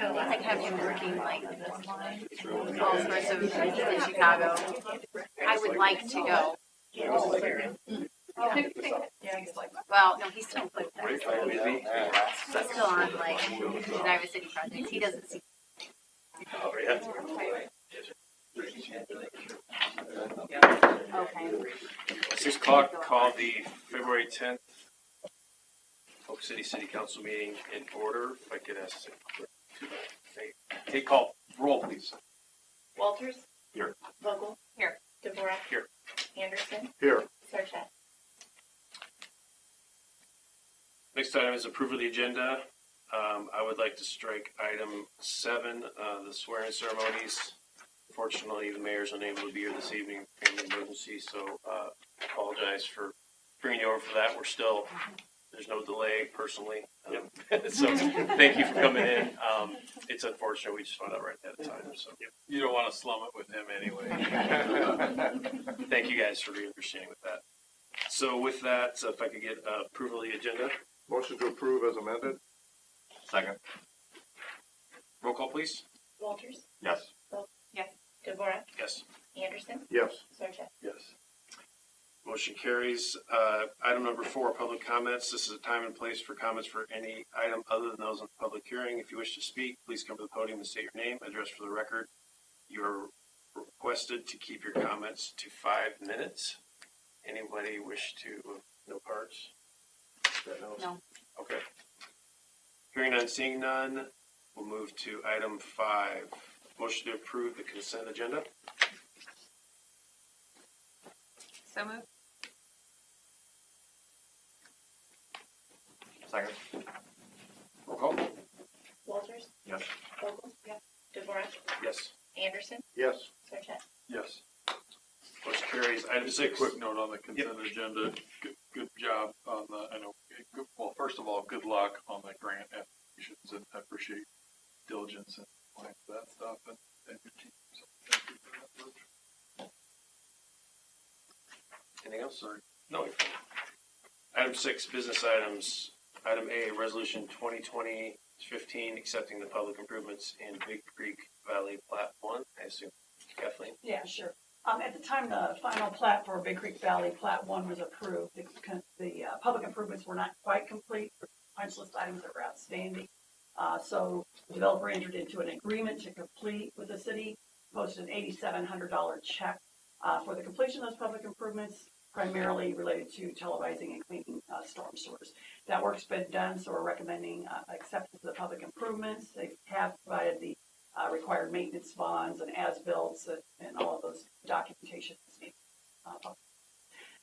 like have him working like this line, all sorts of places in Chicago. I would like to go. Well, no, he's still employed with that. He's still on like the Iowa City projects. He doesn't see. Okay. 6 o'clock, call the February 10th Polk City City Council meeting in order. If I could ask to take call. Roll, please. Walters? Here. Vogel? Here. Dvorak? Here. Anderson? Here. Sarchet? Next item is approval of the agenda. I would like to strike item 7, the swearing ceremonies. Unfortunately, the mayor's unable to be here this evening in an emergency, so apologize for bringing you over for that. We're still, there's no delay personally. So thank you for coming in. It's unfortunate. We just found out right at the time. So you don't want to slum it with him anyway. Thank you guys for your understanding with that. So with that, if I could get approval of the agenda. Motion to approve as amended. Second. Roll call, please. Walters? Yes. Vogel? Yes. Dvorak? Yes. Anderson? Yes. Sarchet? Yes. Motion carries. Item number 4, public comments. This is a time and place for comments for any item other than those in the public hearing. If you wish to speak, please come to the podium and state your name, address for the record. You are requested to keep your comments to 5 minutes. Anybody wish to, no cards? No. Okay. Hearing none, seeing none, we'll move to item 5. Motion to approve the consent agenda. So moved. Second. Roll call. Walters? Yes. Vogel? Yes. Dvorak? Yes. Anderson? Yes. Sarchet? Yes. Motion carries. Item Just a 6. quick note on the consent agenda. Good job on the, I know, well, first of all, good luck on the grant applications, and I appreciate diligence and applying for that stuff and your team. So thank you for that approach. Anything else? Or no. Item 6, business items. Item A, resolution 2020-15, accepting the public improvements in Big Creek Valley Plat 1. I assume Kathleen. Yeah, sure. At the time the final plat for Big Creek Valley Plat 1 was approved, the public improvements were not quite complete. Punch list items that were outstanding. So the developer entered into an agreement to complete with the city, posted an $8,700 check for the completion of those public improvements, primarily related to televising and cleaning storm sewers. That work's been done, so we're recommending acceptance of the public improvements. They have provided the required maintenance bonds and as-builts and all of those documentation.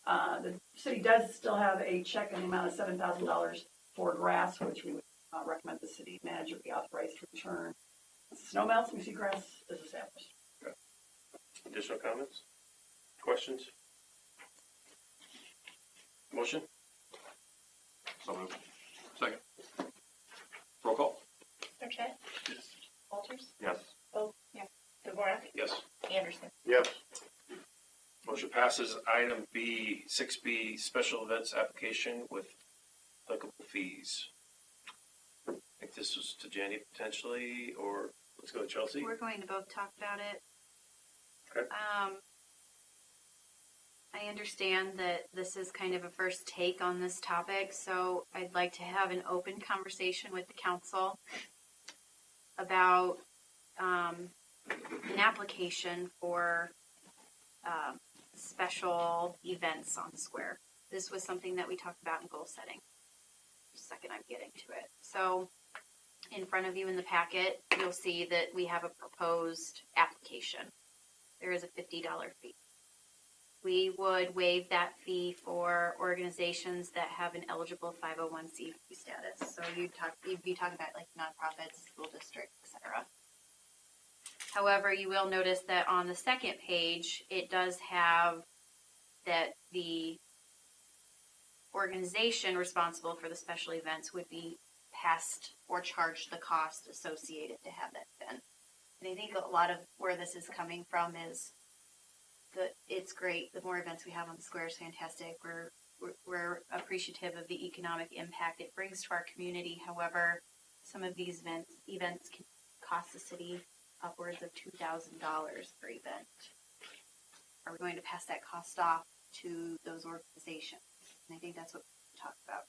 The city does still have a check in the amount of $7,000 for grass, which we would recommend the city manager be authorized to return. As the snow melts, we see grass is established. Okay. Additional comments? Questions? Motion? So moved. Second. Roll call. Sarchet? Yes. Walters? Yes. Vogel? Yes. Dvorak? Yes. Anderson? Yes. Motion passes. Item B, 6B, special events application with applicable fees. I think this was to Jenny potentially, or let's go to Chelsea. We're going to both talk about it. Okay. I understand that this is kind of a first take on this topic, so I'd like to have an open conversation with the council about an application for special events on the square. This was something that we talked about in goal setting. Second, I'm getting to it. So in front of you in the packet, you'll see that we have a proposed application. There is a $50 fee. We would waive that fee for organizations that have an eligible 501c status. So you'd be talking about like nonprofits, school districts, etc. However, you will notice that on the second page, it does have that the organization responsible for the special events would be passed or charged the cost associated to have that event. And I think a lot of where this is coming from is that it's great. The more events we have on the square is fantastic. We're appreciative of the economic impact it brings to our community. However, some of these events can cost the city upwards of $2,000 per event. Are we going to pass that cost off to those organizations? And I think that's what we talked about.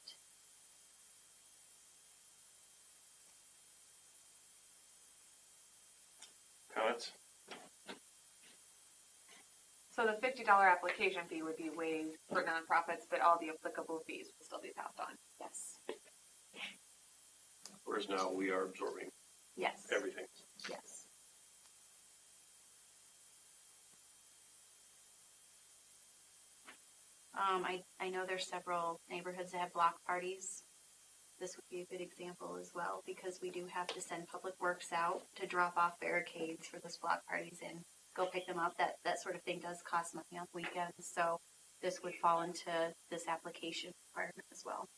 Comments? So the $50 application fee would be waived for nonprofits, but all the applicable fees will still be passed on. Yes. Whereas now we are absorbing Yes. everything. Yes. I know there's several neighborhoods that have block parties. This would be a good example as well, because we do have to send public works out to drop off barricades for those block parties and go pick them up. That sort of thing does cost money on weekends, so this would fall into this application requirement as well.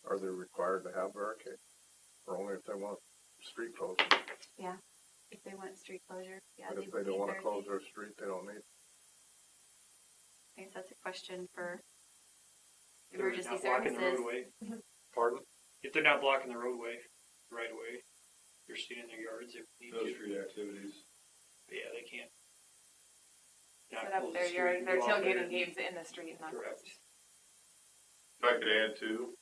Are they required to have barricades? Or only if they want street closed? If they want street closure, yeah. But if would they don't need want to close barricades. their street, they don't need. I guess that's a question for If they're emergency not blocking the services. roadway. Pardon? If they're not blocking the roadway right away, they're staying in their yards if need Those to. street activities. But yeah, they can't. Not Set up close their the street yard, and they're go out there. tailgating games in the street, not Correct. If I could add too,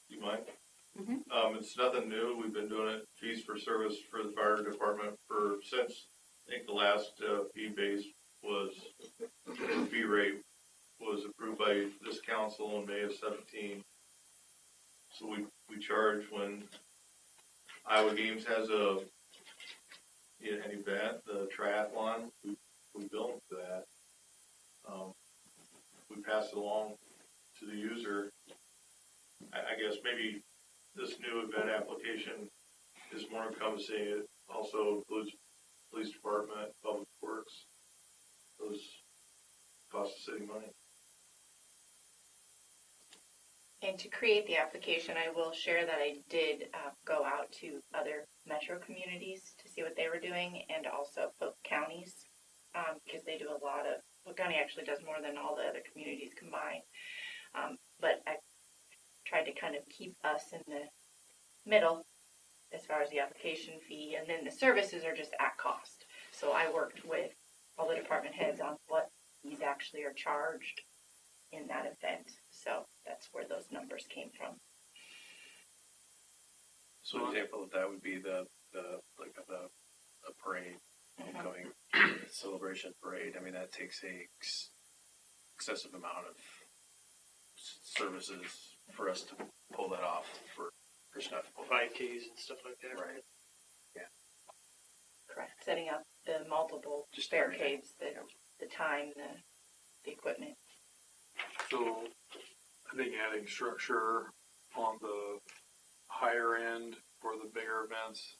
you mind? Mhm. It's nothing new. We've been doing it, fees for service for the fire department since, I think the last fee base was, fee rate was approved by this council in May of 17. So we charge when Iowa Games has an event, the triathlon, we bill them for that. We pass it along to the user. I guess maybe this new event application is more encompassing. It also includes police department, public works. Those cost the city money. And to create the application, I will share that I did go out to other metro communities to see what they were doing, and also Polk counties, because they do a lot of, Polk County actually does more than all the other communities combined. But I tried to kind of keep us in the middle as far as the application fee, and then the services are just at cost. So I worked with all the department heads on what fees actually are charged in that event. So that's where those numbers came from. So an example of that would be a parade, homecoming celebration parade. I mean, that takes excessive amount of services for us to pull that off for stuff. 5Ks and stuff like that. Right. Correct. Setting up the multiple Just barricades, everything. the time, the equipment. So I think adding structure on the higher end for the bigger events,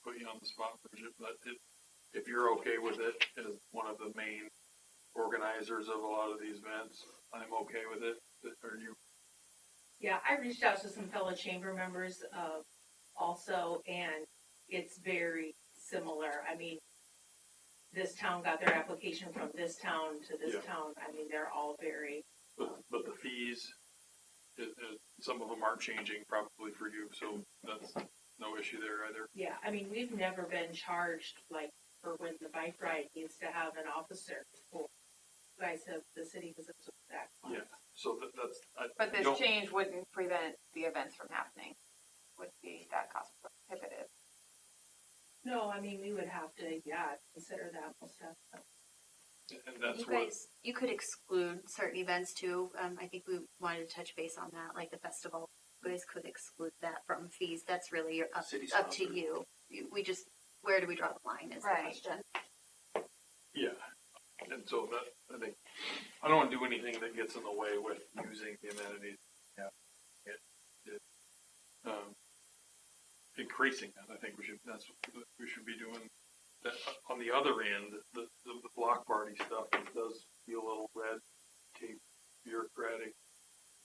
put you on the spot, Bridget, but if you're okay with it as one of the main organizers of a lot of these events, I'm okay with it. Are you? Yeah, I reached out to some fellow chamber members also, and it's very similar. I mean, this town got their application from this town to this town. I mean, they're all very. But the fees, some of them aren't changing probably for you, so that's no issue there either. Yeah, I mean, we've never been charged like for when the bike ride needs to have an officer. Or you guys have the city has absorbed that. Yeah. So that's. But this don't- change wouldn't prevent the events from happening. Would be that cost prohibitive. No, I mean, we would have to, consider that most definitely. And that's You what. guys, you could exclude certain events too. I think we wanted to touch base on that, like the festival. You guys could exclude that from fees. That's really up to City-sponsored. you. We just, where do we draw the line is the Right. question. Yeah, and so that, I think, I don't want to do anything that gets in the way with using the amenities. Yeah. Increasing that, I think that's what we should be doing. That, on the other end, the block party stuff does feel a little red tape bureaucratic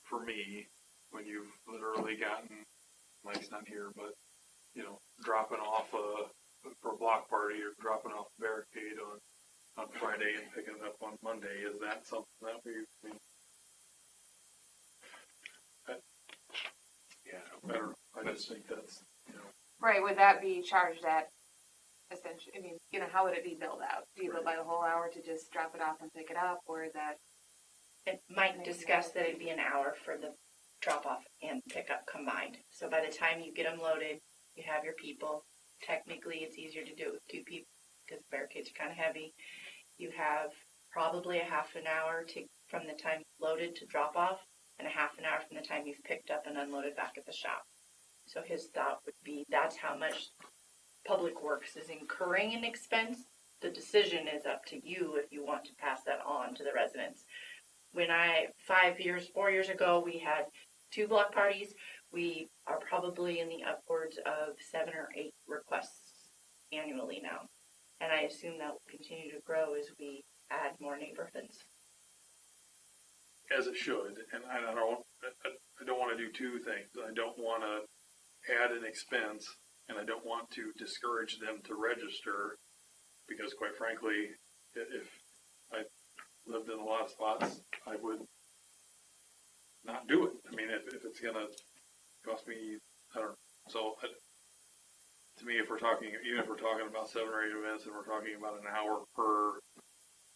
for me when you've literally gotten, Mike's not here, but, dropping off for a block party or dropping off a barricade on Friday and picking it up on Monday. Is that something that just think that's, Right, would that be charged at, essentially, I mean, how would it be billed out? Do you bill by the whole hour to just drop it off and pick it up, or is that? It might discuss that it'd be an hour for the drop off and pickup combined. So by the time you get them loaded, you have your people. Technically, it's easier to do it with 2 people because barricades are kind of heavy. You have probably a half an hour from the time loaded to drop off, and a half an hour from the time you've picked up and unloaded back at the shop. So his thought would be that's how much Public Works is incurring an expense. The decision is up to you if you want to pass that on to the residents. When 4 years ago, we had 2 block parties. We are probably in the upwards of 7 or 8 requests annually now. And I assume that will continue to grow as we add more neighborhoods. as it should, and I don't want to do 2 things. I don't want to add an expense, and I don't want to discourage them to register, because quite frankly, if I lived in a lot of spots, I would not do it. I mean, if it's going to cost me, I don't know. So to me, if we're talking, even if we're talking about 7 or 8 events, and we're talking about an hour per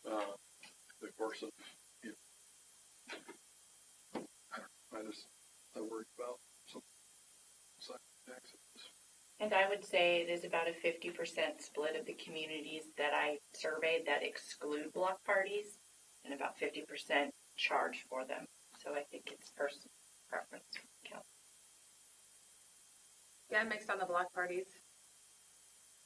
the course of, I worry about some side taxes. And I would say it is about a 50% split of the communities that I surveyed that exclude block parties, and about 50% charge for them. So I think it's personal preference. Yeah, I'm mixed on the block parties.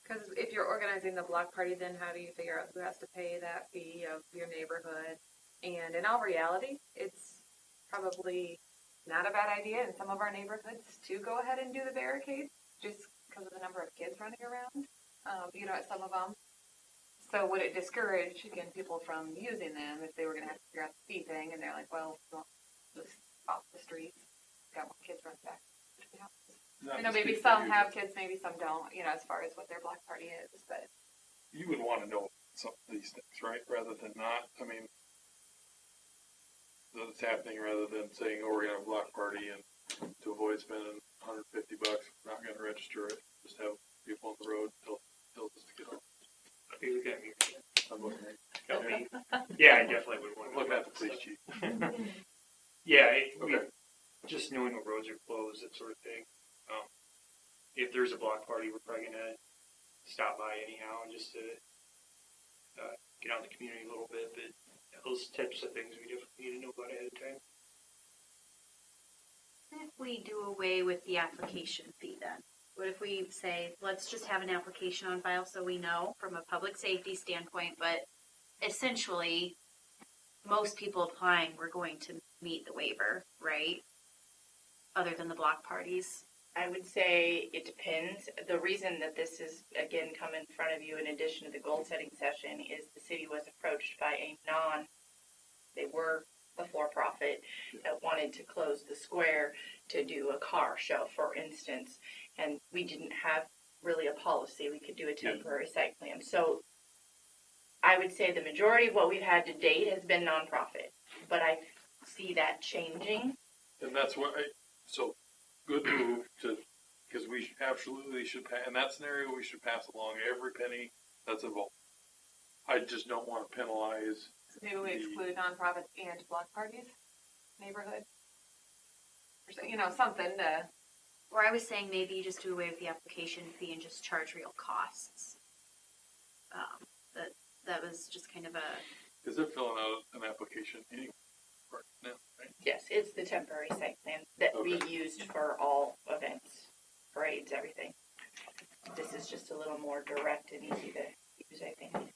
Because if you're organizing the block party, then how do you figure out who has to pay that fee of your neighborhood? And in all reality, it's probably not a bad idea in some of our neighborhoods to go ahead and do the barricades, just because of the number of kids running around, at some of them. So would it discourage, again, people from using them if they were going to have to figure out the fee thing, and they're like, well, just off the streets, got more kids running back. Maybe some have kids, maybe some don't, as far as what their block party is, but. You would want to know some of these things, right? Rather than not. I mean, that it's happening rather than saying, oh, we're going to have a block party, and to avoid spending $150, we're not going to register it. Just have people on the road till us to get home. You look at me. I'm looking at Okay. Yeah, I definitely would want to. looking at the police chief. Yeah, Okay. Just knowing what roads are closed, that sort of thing. If there's a block party, we're probably gonna stop by anyhow, just to get out in the community a little bit. But those types of things we definitely need to know about ahead of time. If we do away with the application fee, then what if we say, let's just have an application on file so we know from a public safety standpoint, but essentially most people applying were going to meet the waiver, right? Other than the block parties. I would say it depends. The reason that this is, again, come in front of you in addition to the goal setting session is the city was approached by they were a for-profit that wanted to close the square to do a car show, for instance. And we didn't have really a policy. We could do a temporary site plan. So I would say the majority of what we've had to date has been nonprofit, but I see that changing. And that's what so good move because we absolutely should pass, in that scenario, we should pass along every penny that's involved. I just don't want to penalize. So maybe we exclude nonprofits and block parties, neighborhood, or something to. Or I was saying maybe you just do away with the application fee and just charge real costs. That was just kind of a. Because they're filling out an application anyway right now, right? Yes, it's the temporary site plan that we used for all events, parades, everything. This is just a little more direct and easy to use, I think.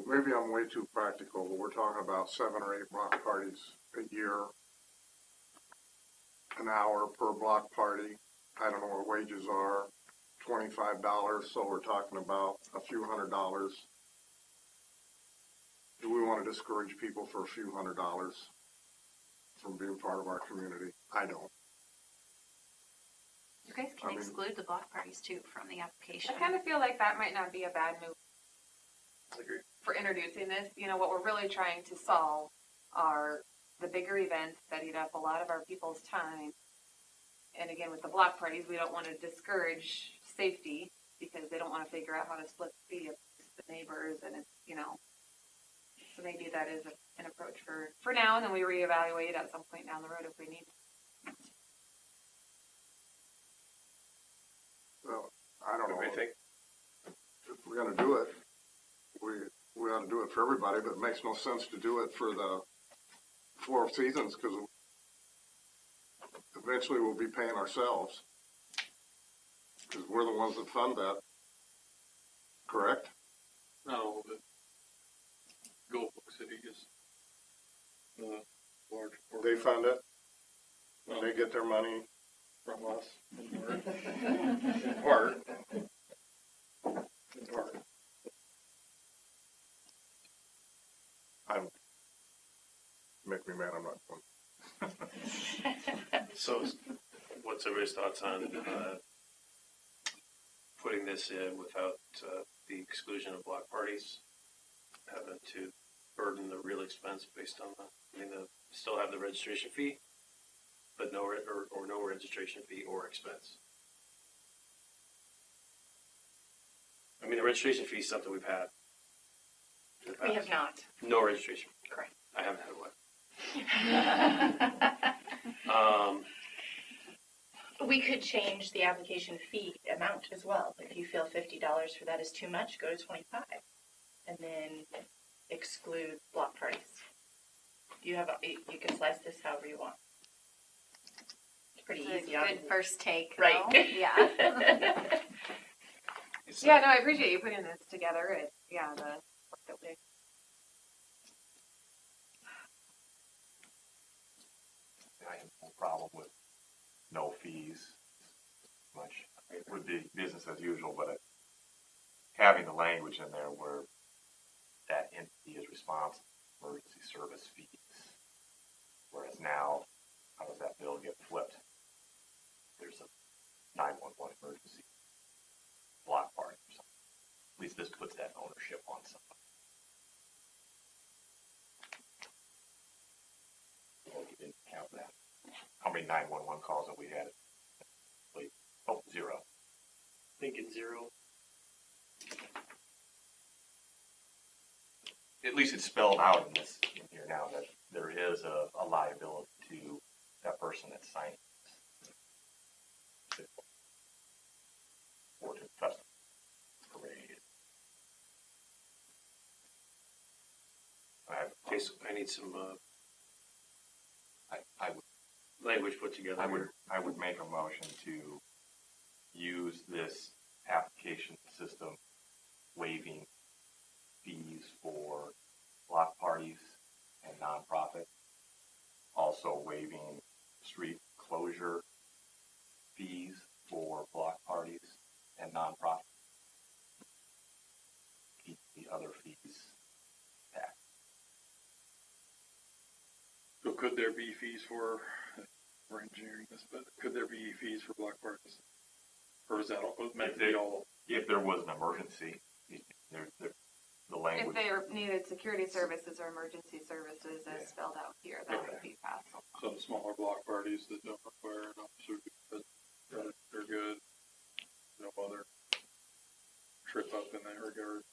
Maybe I'm way too practical, but we're talking about 7 or 8 block parties a year, an hour per block party. I don't know what wages are, $25, so we're talking about a few $100s. Do we want to discourage people for a few $100s from being part of our community? I don't. You guys can exclude the block parties too from the application. I kind of feel like that might not be a bad move I agree. for introducing this. What we're really trying to solve are the bigger events that eat up a lot of our people's time. And again, with the block parties, we don't want to discourage safety because they don't want to figure out how to split the fee amongst the neighbors, and it's, you know, so maybe that is an approach for now, and then we reevaluate at some point down the road if we need. Well, I don't know. What do you think? If we're gonna do it, we ought to do it for everybody, but it makes no sense to do it for the Four Seasons, because eventually we'll be paying ourselves. Because we're the ones that fund that. Correct? No, but Polk City is the large They portion fund it. They get their money. from us. In part. In part. Make me mad, I'm not going. So, what's everybody's thoughts on putting this in without the exclusion of block parties, having to burden the real expense based on still have the registration fee, but no registration fee or expense. I mean, the registration fee is something we've had. in the We past. have not. No registration. Correct. I haven't had one. We could change the application fee amount as well. If you feel $50 for that is too much, go to $25, and then exclude block parties. You can slice this however you want. It's pretty It's easy. a good first take, Right. though. Yeah. Yeah, no, I appreciate you putting this together. The work that we. I have no problem with no fees. Much it would be business as usual, but having the language in there where that entity is responsible for emergency service fees, whereas now, how does that bill get flipped? There's a 911 emergency block party or something. At least this puts that ownership on somebody. Well, you didn't count that. How many 911 calls have we had? Oh, 0. Thinking 0. At least it's spelled out in here now that there is a liability to that person that's signing this. Or to the festival parade. Okay, so I need some I would language put together. I would make a motion to use this application system waiving fees for block parties and nonprofit, also waiving street closure fees for block parties and nonprofit. Keep the other fees back. So could there be fees for, we're engineering this, but could there be fees for block parties? Or is that meant to be all? If there was an emergency, the language. If they needed security services or emergency services as spelled out here, that would be passed. So the smaller block parties that don't require an officer, they're good. No other trip up in that regard.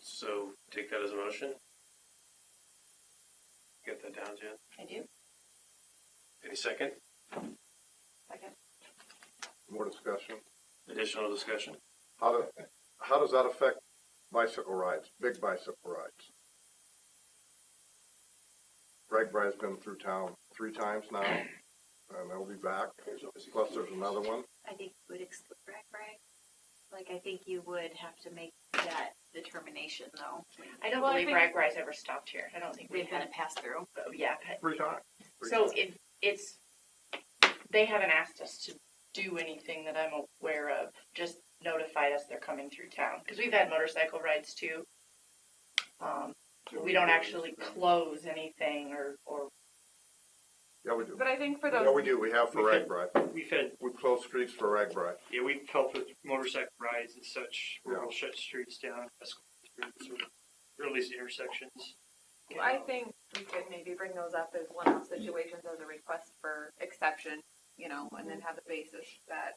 So take that as a motion. Get that down, Jen. I do. Any second? Second. More discussion. Additional discussion? How does that affect bicycle rides, big bicycle rides? Greg Bry's been through town 3 times now, and they'll be back. Plus there's another one. I think you would exclude rag. Like, I think you would have to make that determination, though. I don't Well, I believe think- Ragrise ever stopped here. I don't think They've we've been had. a pass-through. Yeah. 3 times. So it's they haven't asked us to do anything that I'm aware of. Just notified us they're coming through town because we've had motorcycle rides too. We don't actually close anything or Yeah, we do. But I think for those. Yeah, we do. We have for We Rag can- Bry. We've had, We close streets for Rag Bry. yeah, we've helped with motorcycle rides and such, where Yeah. we'll shut streets down, escort through, or at least intersections. I think we could maybe bring those up as one-off situations as a request for exception, you know, and then have the basis that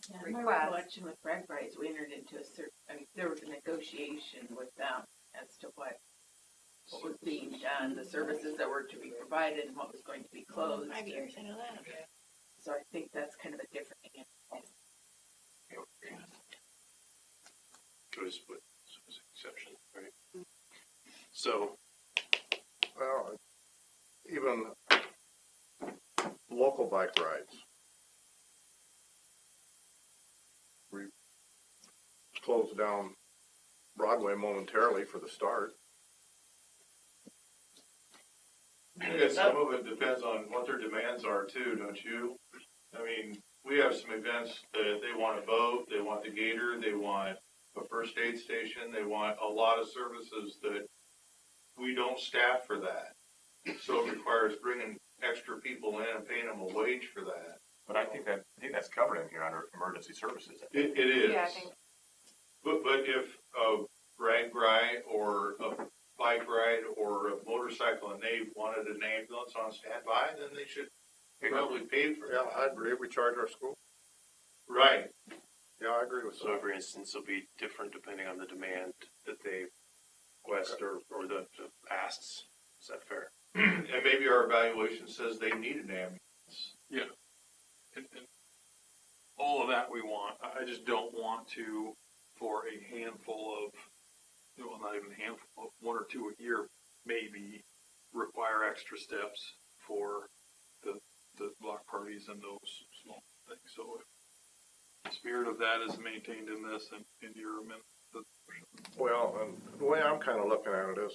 Yeah, my request. recollection with Bragg Brides, we entered into a certain, I mean, there was a negotiation with them as to what was being done, the services that were to be provided, and what was going to be closed. 5 years, I know that. So I think that's kind of a different animal. Choice with exception, right? So, Well, even local bike rides. We closed down Broadway momentarily for the start. I guess some of it depends on what their demands are too, don't you? I mean, we have some events that they want a boat, they want the gator, they want a first aid station, they want a lot of services that we don't staff for that. So it requires bringing extra people in and paying them a wage for that. But I think that's covered in here under emergency services. It is. Yeah, I think. But if a rag ride or a bike ride or a motorcycle and they wanted an ambulance on standby, then they should probably pay for Yeah, that. I agree. We charge our school. Right. Yeah, I agree with so that. every instance will be different depending on the demand that they request or the asks. Is that fair? And maybe our evaluation says they need an ambulance. Yeah. And all of that we want. I just don't want to, for a handful of, well, not even a handful, one or two a year, maybe require extra steps for the block parties and those small things. So if the spirit of that is maintained in this and in your amendment. Well, and the way I'm kind of looking at it is,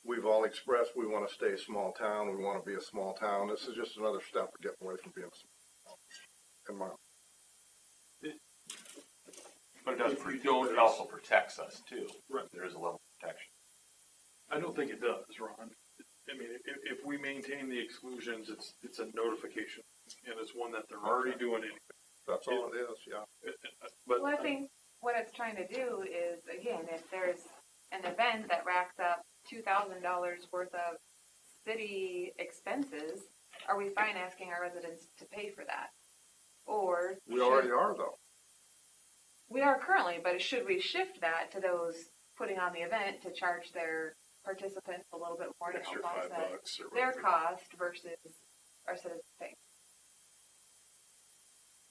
we've all expressed we want to stay a small town. We want to be a small town. This is just another step to getting away from being a small town. In my But it does. If you don't- It also protects us too. Right. There is a level of protection. I don't think it does, Ron. I mean, if we maintain the exclusions, it's a notification, and it's one that they're already doing anyway. That's all it is. Yeah. But Well, I think what it's trying to do is, again, if there's an event that racks up $2,000 worth of city expenses, are we fine asking our residents to pay for that? Or We already are, though. we are currently, but should we shift that to those putting on the event to charge their participants a little bit more to Extra help $5 offset or their whatever. cost versus our citizens paying?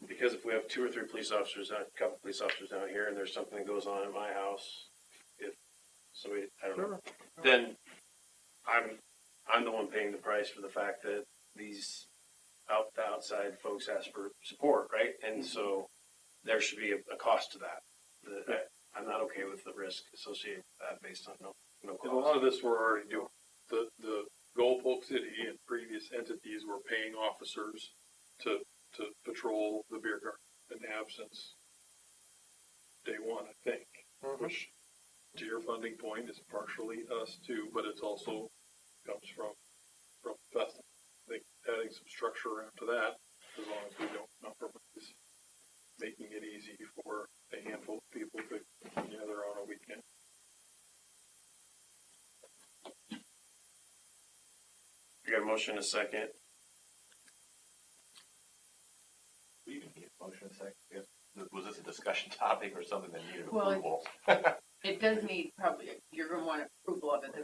Because if we have 2 or 3 police officers, a couple police officers down here, and there's something that goes on at my house, if somebody, I don't know, then I'm the one paying the price for the fact that these outside folks ask for support, right? And so there should be a cost to that. I'm not okay with the risk associated with that based on no and cost. a lot of this we're already doing. The Gold Polk City and previous entities were paying officers to patrol the beer garden and have since day one, I think. Which, to your funding point, is partially us too, but it's also comes from the festival. I think adding some structure around to that, as long as we don't compromise making it easy for a handful of people to gather on a weekend. We got a motion and a second. We even need a motion second. Was this a discussion topic or something that needed Well, approval? It does need probably, you're going to want approval of it,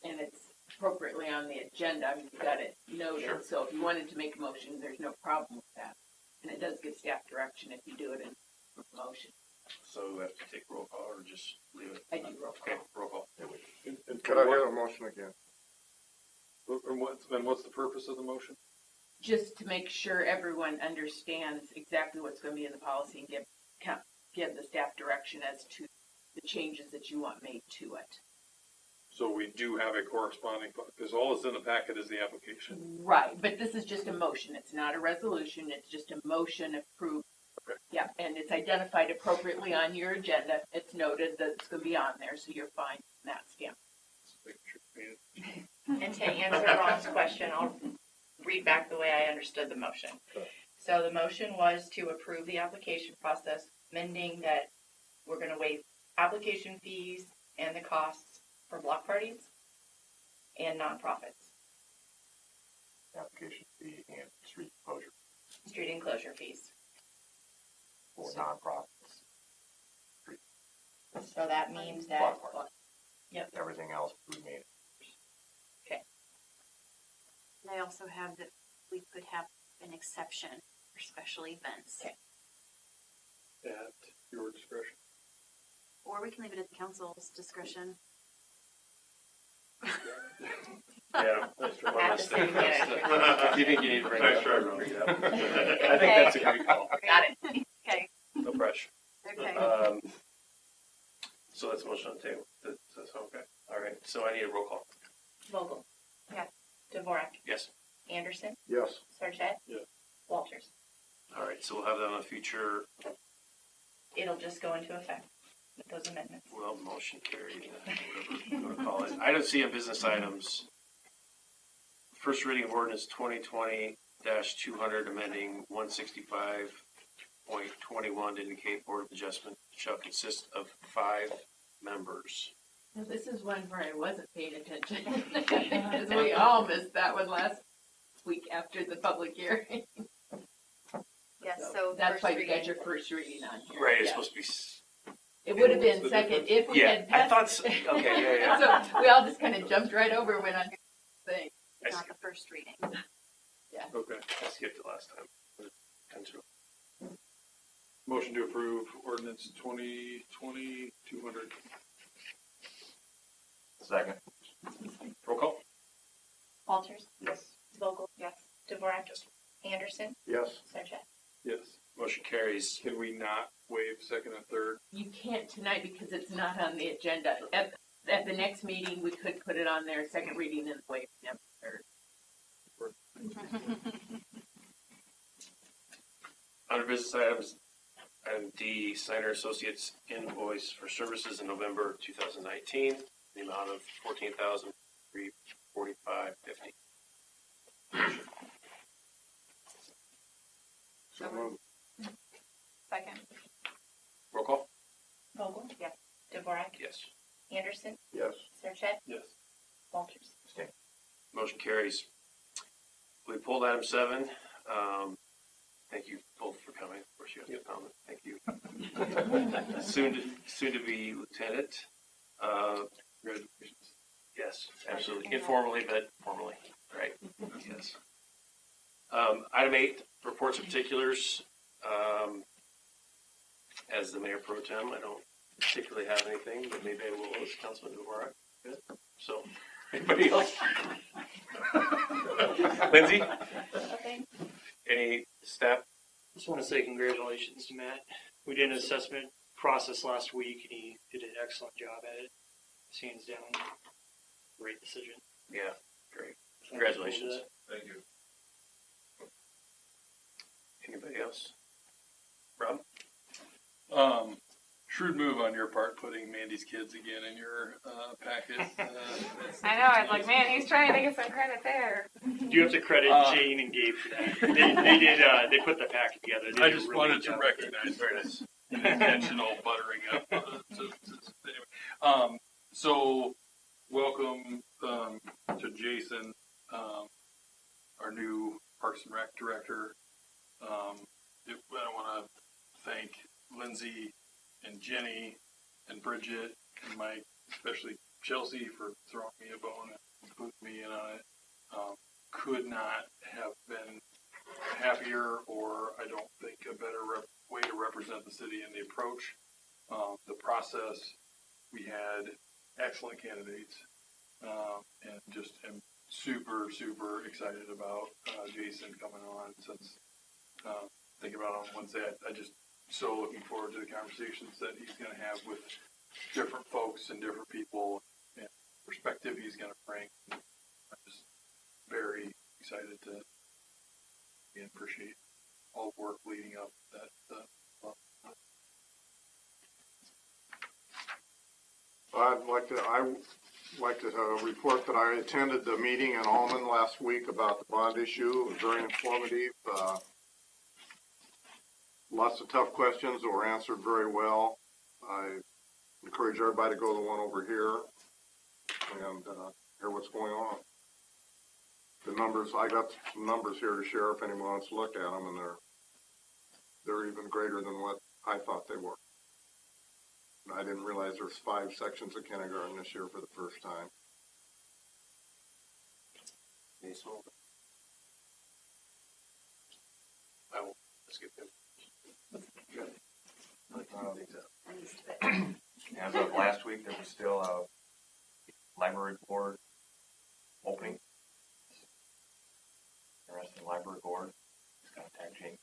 and it's appropriately on the agenda. I mean, you've got it noted, Sure. so if you wanted to make a motion, there's no problem with that. And it does give staff direction if you do it in motion. So we have to take roll call or just leave it? I do roll Okay, call. roll call. And Could I hear a motion again? and what's the purpose of the motion? Just to make sure everyone understands exactly what's going to be in the policy and give the staff direction as to the changes that you want made to it. So we do have a corresponding, because all that's in the packet is the application. Right, but this is just a motion. It's not a resolution. It's just a motion approved. Okay. Yeah, and it's identified appropriately on your agenda. It's noted that it's going to be on there, so you're fine from that standpoint. And to answer Ron's question, I'll read back the way I understood the motion. So the motion was to approve the application process, amending that we're going to waive application fees and the costs for block parties. and nonprofits. Application fee and street closure Street enclosure fees. for nonprofits. So that means that, Block party. Yep. Everything else we made. And I also have that we could have an exception for special events. Okay. At your discretion. Or we can leave it at the council's discretion. Yeah, that's true. At the city manager. Do you think you need to bring Nice that up? try, Ron. I think that's a good call. Got it. Okay, No pressure. okay. So that's a motion on the table. That's okay. All right. So I need a roll call. Vogel. Yes. Dvorak. Yes. Anderson. Yes. Sarchet. Yes. Walters. All right. So we'll have that on a future. It'll just go into effect with those amendments. Well, motion carried. Whatever you want to call it. Item C on business items. First reading of ordinance 2020-200, amending 165.21 to indicate Board of Adjustment shall consist of 5 members. Now, this is one where I wasn't paying attention, because we all missed that one last week after the public hearing. Yes, so That's first why you reading. got your first reading on here. Right. It's Yeah. supposed to be. It would have been second if we Yeah, had I passed. thought so. Okay, yeah. So we all just kind of jumped right over and went on the thing. Not the first reading. Okay. I skipped it last time. Intentional. Motion to approve ordinance 2020-200. Second. Roll call. Walters. Yes. Vogel. Yes. Dvorak. Anderson. Yes. Sarchet. Yes. Motion carries. Can we not waive second and third? You can't tonight because it's not on the agenda. At the next meeting, we could put it on there, second reading and waive them third. Under business items, item D, Snyder Associates invoice for services in November 2019, the amount of $14,345.50. So moved. Second. Roll call. Vogel. Yes. Dvorak. Yes. Anderson. Yes. Sarchet. Yes. Walters. Motion carries. We pulled item 7. Thank you both for coming. Of course, you have to comment. Thank you. soon to be lieutenant. Congratulations. Yes, absolutely. Informally, but formally. Right. Yes. Item 8, reports of particulars. As the mayor pro tem, I don't particularly have anything, but maybe I will as Councilman Dvorak. Good. So, anybody else? Lindsay? Okay. Any staff? Just want to say congratulations to Matt. We did an assessment process last week, and he did an excellent job at it. Hands down, great decision. Yeah, great. Congratulations. Thank you. Anybody else? Rob? Shrewd move on your part, putting Mandy's kids again in your packet. I know. I was like, man, he's trying to get some credit there. You have to credit Jane and Gabe for that. They did. They put the packet together. They I did a just really wanted good to job. recognize this intentional buttering up. Anyway, so welcome to Jason, our new Parks and Rec director. I want to thank Lindsay and Jenny and Bridget and Mike, especially Chelsea, for throwing me a bone and putting me in on it. Could not have been happier, or I don't think a better way to represent the city in the approach. The process, we had excellent candidates, and just am super, super excited about Jason coming on. Since thinking about it on Wednesday, I just so looking forward to the conversations that he's going to have with different folks and different people and perspective he's going to bring. I'm just very excited to and appreciate all the work leading up that. I'd like to report that I attended the meeting in Alman last week about the bond issue. It was very informative. Lots of tough questions that were answered very well. I encourage everybody to go to the one over here and hear what's going on. The numbers, I got some numbers here to share if anyone wants to look at them, and they're even greater than what I thought they were. And I didn't realize there's 5 sections of kindergarten this year for the first time. I will skip it. As of last week, there was still a library board opening. Interesting library board. It's contact Jane.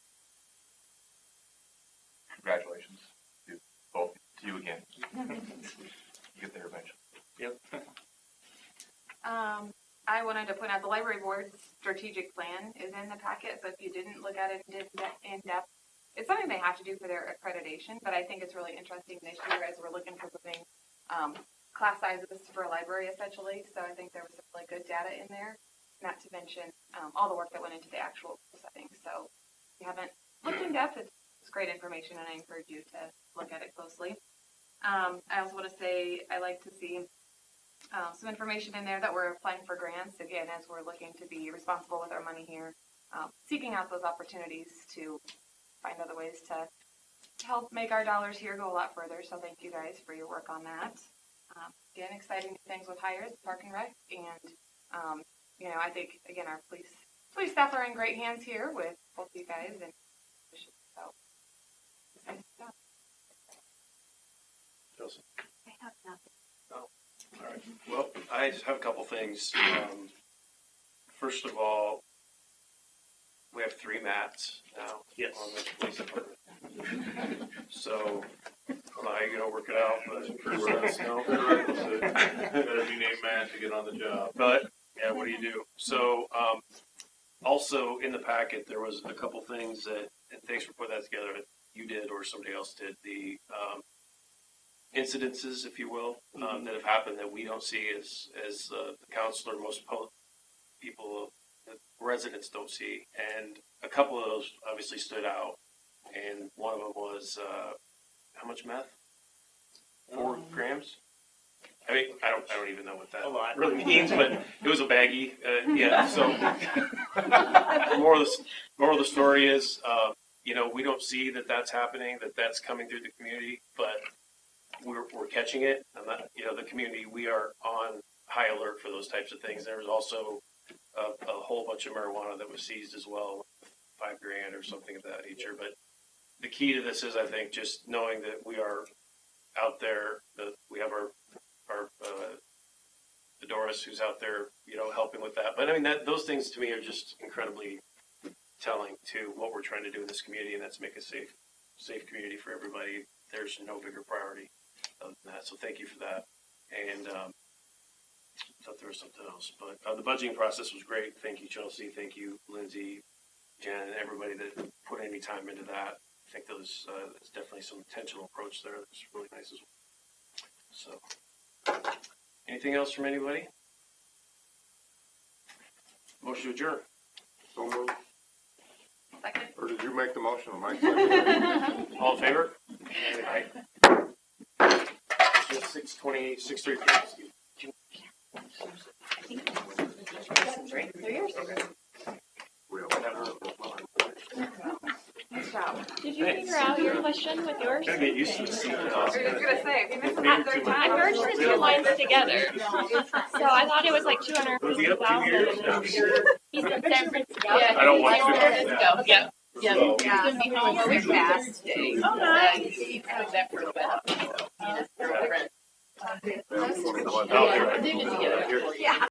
Congratulations to both to you again. You get there eventually. Yep. I wanted to point out the library board's strategic plan is in the packet, so if you didn't look at it in depth, it's something they have to do for their accreditation, but I think it's really interesting this year as we're looking for moving class sizes for a library essentially, so I think there was some really good data in there, not to mention all the work that went into the actual setting. So if you haven't looked in depth, it's great information, and I encourage you to look at it closely. I also want to say I like to see some information in there that we're applying for grants, again, as we're looking to be responsible with our money here, seeking out those opportunities to find other ways to help make our dollars here go a lot further. So thank you guys for your work on that. Again, exciting things with hires, park and rec, and I think again our police staff are in great hands here with both you guys, and so excited stuff. Joseph. I have nothing. All right. Well, I have a couple things. First of all, we have 3 mats now on the police department. So, I don't know how you're going to work it out, but let us know. Better be named Matt to get on the job. But, yeah, what do you do? So, also in the packet, there was a couple things that, and thanks for putting that together, you did or somebody else did, the incidences, if you will, that have happened that we don't see as the counselor, most people, residents don't see. And a couple of those obviously stood out. And one of them was, how much meth? 4 grams? I mean, I don't even know what that really means, but it was a baggie. Yeah. So more of the story is, we don't see that that's happening, that's coming through the community, but we're catching it. And that, the community, we are on high alert for those types of things. There was also a whole bunch of marijuana that was seized as well, $5,000 or something of that nature. But the key to this is, I think, just knowing that we are out there, that we have our Doris who's out there, helping with that. But I mean, those things to me are just incredibly telling to what we're trying to do in this community, and that's make a safe community for everybody. There's no bigger priority than that. So thank you for that. And I thought there was something else, but the budgeting process was great. Thank you, Chelsea. Thank you, Lindsay, Jen, and everybody that put any time into that. I think there's definitely some intentional approach there that's really nice as well. So, anything else from anybody? Motion to adjourn. So moved. Second. Or did you make the motion, or Mike seconded? All in favor? Aye. 6:20, 6:33. Nice job. Did you figure out your question with yours? Gotta get used to the seat. I was just gonna say, if you miss that third I time, merged the 2 lines together. So I thought it was like 250,000. He's in San Francisco. Yeah, I don't want San to. Francisco. Yep. Yeah, So- he's gonna be home really fast today. Oh, nice. He's coming back for a bit. So, he just- Twenty-one. Oh, here. They did together. Here. Yeah.